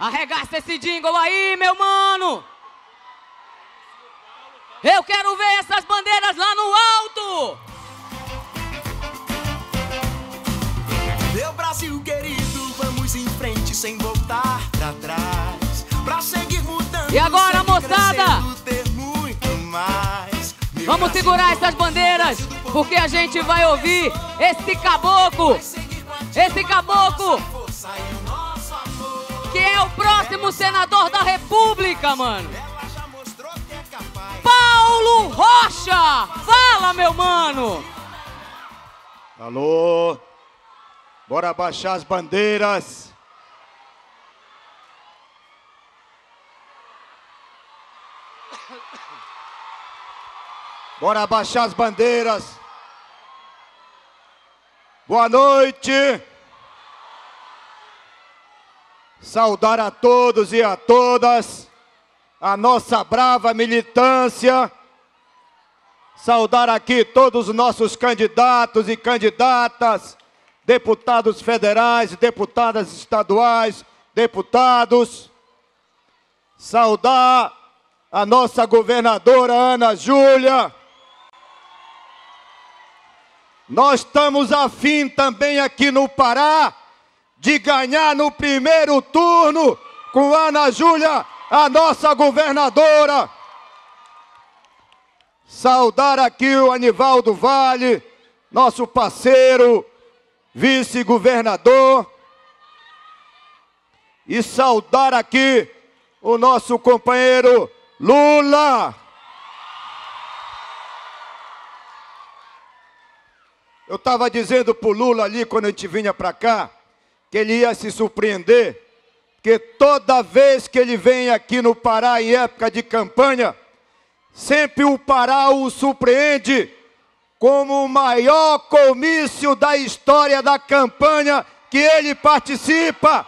Arregaça esse jingle aí, meu mano. Eu quero ver essas bandeiras lá no alto. Meu Brasil querido, vamos em frente sem voltar pra trás. Pra seguir mudando. E agora, moçada? Ter muito mais. Vamos segurar essas bandeiras, porque a gente vai ouvir esse caboclo. Esse caboclo, que é o próximo senador da República, mano. Paulo Rocha! Fala, meu mano! Alô? Bora abaixar as bandeiras. Bora abaixar as bandeiras. Boa noite. Saudar a todos e a todas, a nossa brava militância. Saudar aqui todos os nossos candidatos e candidatas, deputados federais, deputadas estaduais, deputados. Saudar a nossa governadora Ana Júlia. Nós estamos afim também aqui no Pará de ganhar no primeiro turno com Ana Júlia, a nossa governadora. Saudar aqui o Anivaldo Vale, nosso parceiro, vice-governador. E saudar aqui o nosso companheiro Lula. Eu estava dizendo para o Lula ali, quando a gente vinha para cá, que ele ia se surpreender, que toda vez que ele vem aqui no Pará em época de campanha, sempre o Pará o surpreende como o maior comício da história da campanha que ele participa.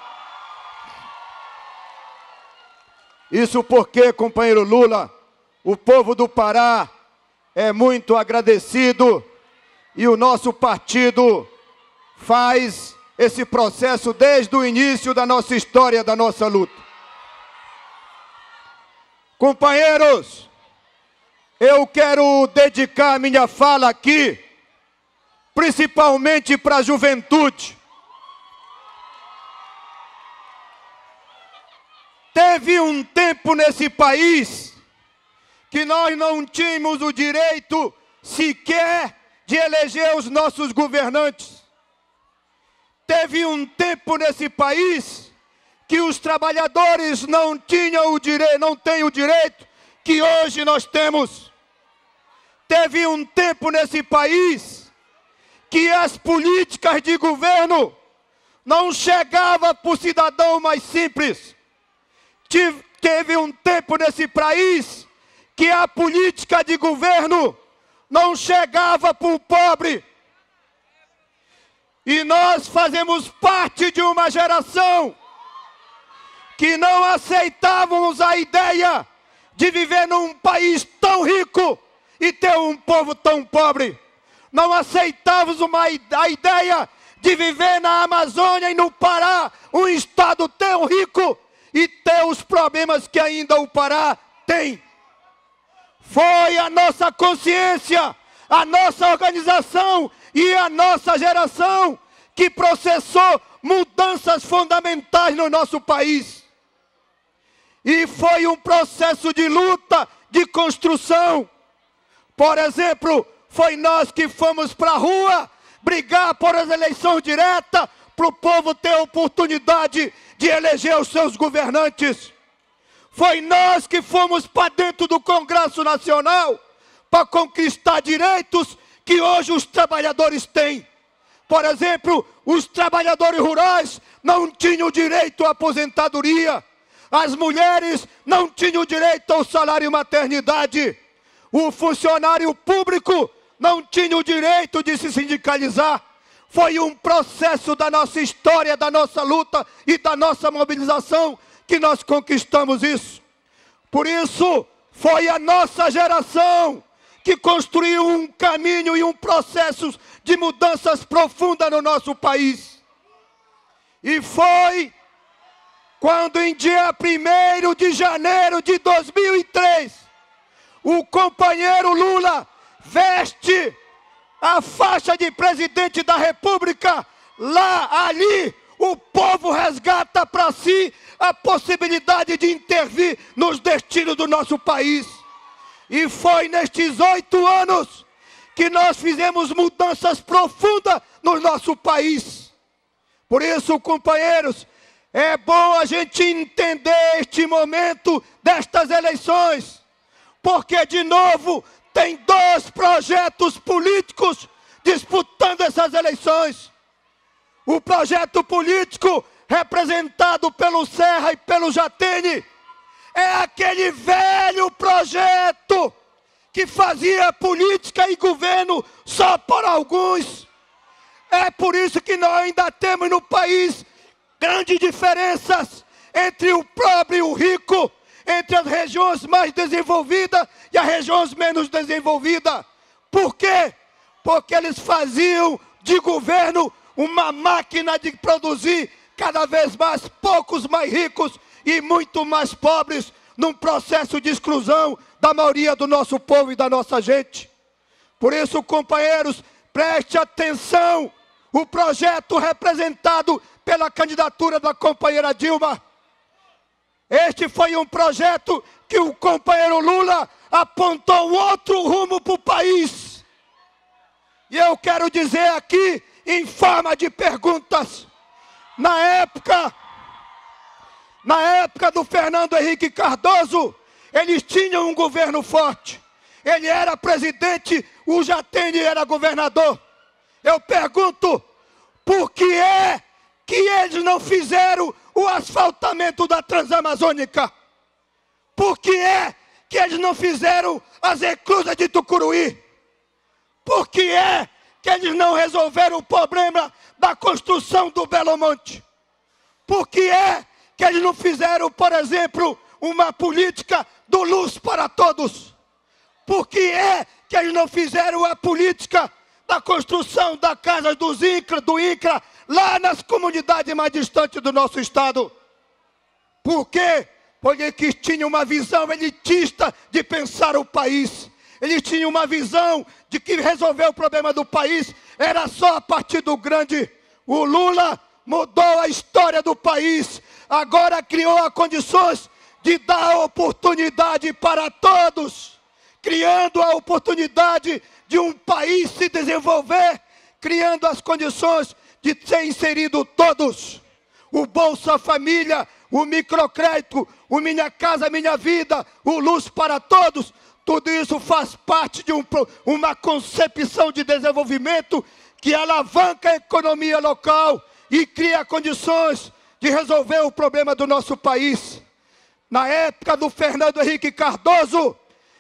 Isso porque, companheiro Lula, o povo do Pará é muito agradecido e o nosso partido faz esse processo desde o início da nossa história, da nossa luta. Companheiros, eu quero dedicar minha fala aqui, principalmente para a juventude. Teve um tempo nesse país que nós não tínhamos o direito sequer de eleger os nossos governantes. Teve um tempo nesse país que os trabalhadores não tinham o direito, não têm o direito que hoje nós temos. Teve um tempo nesse país que as políticas de governo não chegavam para o cidadão mais simples. Teve um tempo nesse país que a política de governo não chegava para o pobre. E nós fazemos parte de uma geração que não aceitávamos a ideia de viver num país tão rico e ter um povo tão pobre. Não aceitávamos a ideia de viver na Amazônia e no Pará, um estado tão rico e ter os problemas que ainda o Pará tem. Foi a nossa consciência, a nossa organização e a nossa geração que processou mudanças fundamentais no nosso país. E foi um processo de luta, de construção. Por exemplo, foi nós que fomos para a rua brigar por as eleições diretas, para o povo ter a oportunidade de eleger os seus governantes. Foi nós que fomos para dentro do Congresso Nacional para conquistar direitos que hoje os trabalhadores têm. Por exemplo, os trabalhadores rurais não tinham direito à aposentadoria. As mulheres não tinham direito ao salário maternidade. O funcionário público não tinha o direito de se sindicalizar. Foi um processo da nossa história, da nossa luta e da nossa mobilização que nós conquistamos isso. Por isso, foi a nossa geração que construiu um caminho e um processo de mudanças profundas no nosso país. E foi quando em dia 1º de janeiro de 2003, o companheiro Lula veste a faixa de presidente da República, ali, o povo resgata para si a possibilidade de intervir nos destinos do nosso país. E foi nestes 8 anos que nós fizemos mudanças profundas no nosso país. Por isso, companheiros, é bom a gente entender este momento destas eleições, porque, de novo, tem 2 projetos políticos disputando essas eleições. O projeto político representado pelo Serra e pelo Jatene é aquele velho projeto que fazia política e governo só por alguns. É por isso que nós ainda temos no país grandes diferenças entre o pobre e o rico, entre as regiões mais desenvolvidas e as regiões menos desenvolvidas. Por quê? Porque eles faziam de governo uma máquina de produzir cada vez mais poucos mais ricos e muito mais pobres, num processo de exclusão da maioria do nosso povo e da nossa gente. Por isso, companheiros, preste atenção, o projeto representado pela candidatura da companheira Dilma. Este foi um projeto que o companheiro Lula apontou outro rumo para o país. E eu quero dizer aqui, em forma de perguntas, na época do Fernando Henrique Cardoso, eles tinham um governo forte. Ele era presidente, o Jatene era governador. Eu pergunto, por que é que eles não fizeram o asfaltamento da Transamazônica? Por que é que eles não fizeram as reclusas de Tucuruí? Por que é que eles não resolveram o problema da construção do Belo Monte? Por que é que eles não fizeram, por exemplo, uma política do Luz para Todos? Por que é que eles não fizeram a política da construção da casa do INCRA, lá nas comunidades mais distantes do nosso estado? Por quê? Porque eles tinham uma visão elitista de pensar o país. Eles tinham uma visão de que resolver o problema do país era só a partir do grande. O Lula mudou a história do país. Agora criou as condições de dar oportunidade para todos, criando a oportunidade de um país se desenvolver, criando as condições de ser inserido todos. O Bolsa Família, o microcrédito, o Minha Casa Minha Vida, o Luz para Todos, tudo isso faz parte de uma concepção de desenvolvimento que alavanca a economia local e cria condições de resolver o problema do nosso país. Na época do Fernando Henrique Cardoso,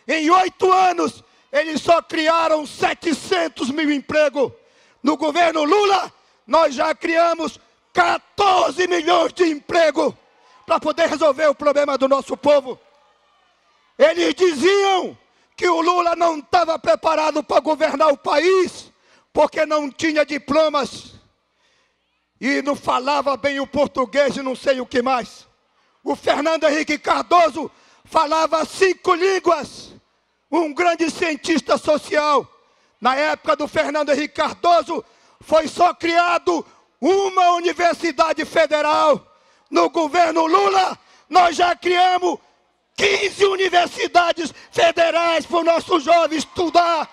em 8 anos, eles só criaram 700 mil empregos. No governo Lula, nós já criamos 14 milhões de empregos para poder resolver o problema do nosso povo. Eles diziam que o Lula não estava preparado para governar o país, porque não tinha diplomas e não falava bem o português e não sei o que mais. O Fernando Henrique Cardoso falava 5 línguas, um grande cientista social. Na época do Fernando Henrique Cardoso, foi só criado uma universidade federal. No governo Lula, nós já criamos 15 universidades federais para o nosso jovem estudar.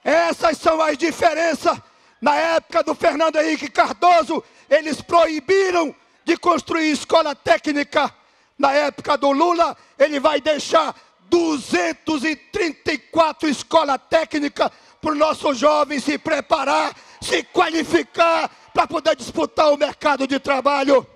Essas são as diferenças. Na época do Fernando Henrique Cardoso, eles proibiram de construir escola técnica. Na época do Lula, ele vai deixar 234 escolas técnicas para os nossos jovens se preparar, se qualificar para poder disputar o mercado de trabalho.